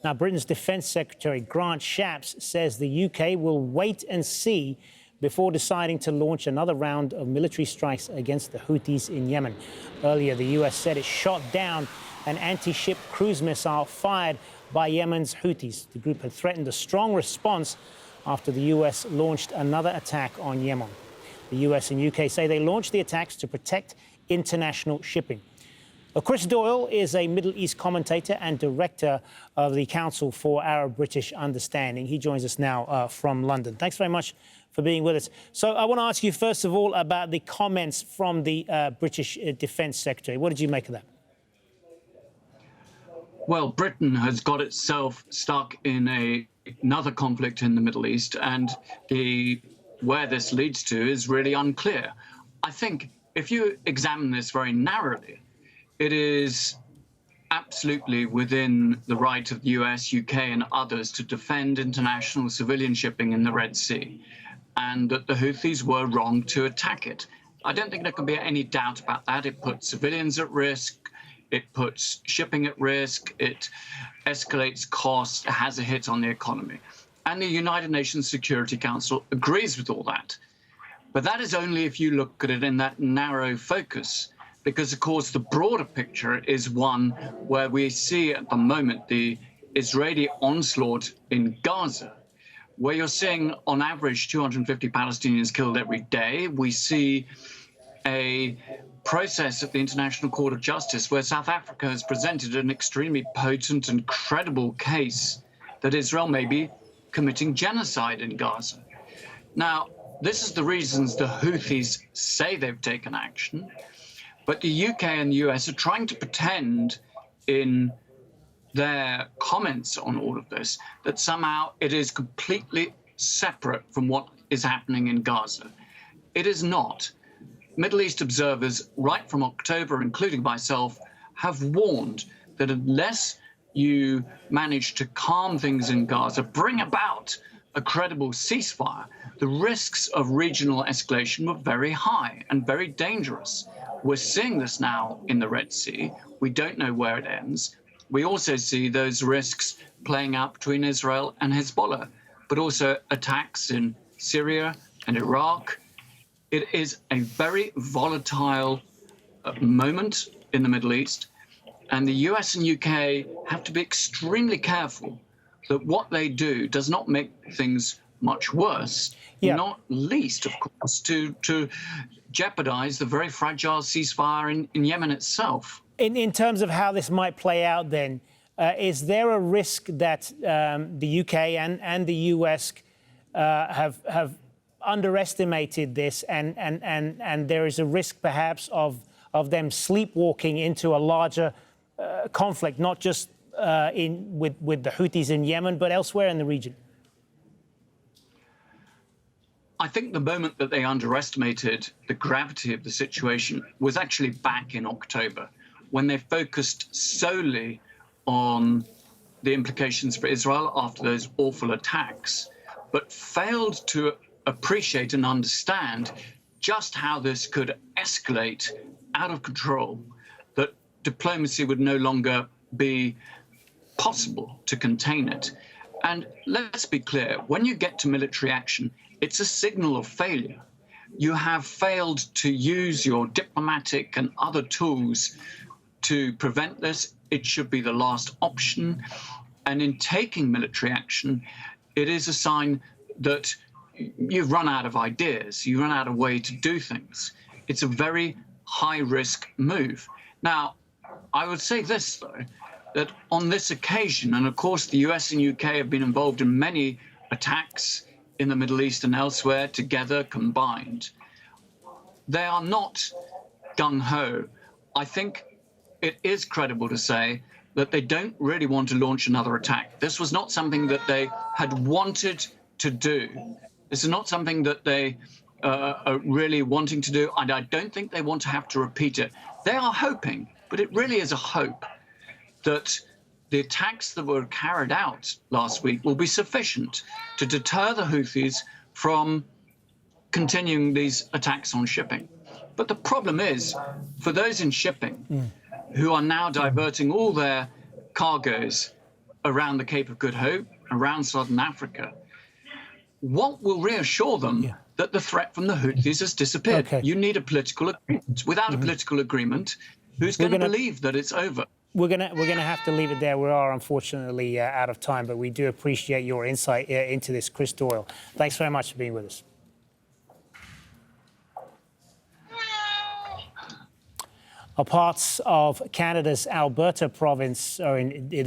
Now, Britain's Defence Secretary Grant Shapps says the UK will wait and see before deciding to launch another round of military strikes against the Houthis in Yemen. Earlier, the US said it shot down an anti-ship cruise missile fired by Yemen's Houthis. The group had threatened a strong response after the US launched another attack on Yemen. The US and UK say they launched the attacks to protect international shipping. Chris Doyle is a Middle East commentator and director of the Council for Arab-British Understanding. He joins us now from London. Thanks very much for being with us. So I want to ask you, first of all, about the comments from the British Defence Secretary. What did you make of that? Well, Britain has got itself stuck in another conflict in the Middle East, and where this leads to is really unclear. I think if you examine this very narrowly, it is absolutely within the right of the US, UK and others to defend international civilian shipping in the Red Sea, and that the Houthis were wrong to attack it. I don't think there can be any doubt about that. It puts civilians at risk, it puts shipping at risk, it escalates costs, it has a hit on the economy. And the United Nations Security Council agrees with all that. But that is only if you look at it in that narrow focus, because, of course, the broader picture is one where we see at the moment the Israeli onslaught in Gaza, where you're seeing, on average, 250 Palestinians killed every day. We see a process at the International Court of Justice where South Africa has presented an extremely potent and credible case that Israel may be committing genocide in Gaza. Now, this is the reasons the Houthis say they've taken action. But the UK and the US are trying to pretend in their comments on all of this that somehow it is completely separate from what is happening in Gaza. It is not. Middle East observers, right from October, including myself, have warned that unless you manage to calm things in Gaza, bring about a credible ceasefire, the risks of regional escalation were very high and very dangerous. We're seeing this now in the Red Sea. We don't know where it ends. We also see those risks playing out between Israel and Hezbollah, but also attacks in Syria and Iraq. It is a very volatile moment in the Middle East, and the US and UK have to be extremely careful that what they do does not make things much worse, not least, of course, to jeopardize the very fragile ceasefire in Yemen itself. In terms of how this might play out, then, is there a risk that the UK and the US have underestimated this, and there is a risk, perhaps, of them sleepwalking into a larger conflict, not just with the Houthis in Yemen, but elsewhere in the region? I think the moment that they underestimated the gravity of the situation was actually back in October, when they focused solely on the implications for Israel after those awful attacks, but failed to appreciate and understand just how this could escalate out of control, that diplomacy would no longer be possible to contain it. And let's be clear, when you get to military action, it's a signal of failure. You have failed to use your diplomatic and other tools to prevent this. It should be the last option. And in taking military action, it is a sign that you've run out of ideas, you run out of way to do things. It's a very high-risk move. Now, I would say this, though, that on this occasion, and of course the US and UK have been involved in many attacks in the Middle East and elsewhere together, combined, they are not gung-ho. I think it is credible to say that they don't really want to launch another attack. This was not something that they had wanted to do. This is not something that they are really wanting to do, and I don't think they want to have to repeat it. They are hoping, but it really is a hope, that the attacks that were carried out last week will be sufficient to deter the Houthis from continuing these attacks on shipping. But the problem is, for those in shipping who are now diverting all their cargoes around the Cape of Good Hope, around southern Africa, what will reassure them that the threat from the Houthis has disappeared? Okay. You need a political agreement. Without a political agreement, who's going to believe that it's over? We're gonna have to leave it there. We are unfortunately out of time, but we do appreciate your insight into this, Chris Doyle. Thanks very much for being with us. Parts of Canada's Alberta province are in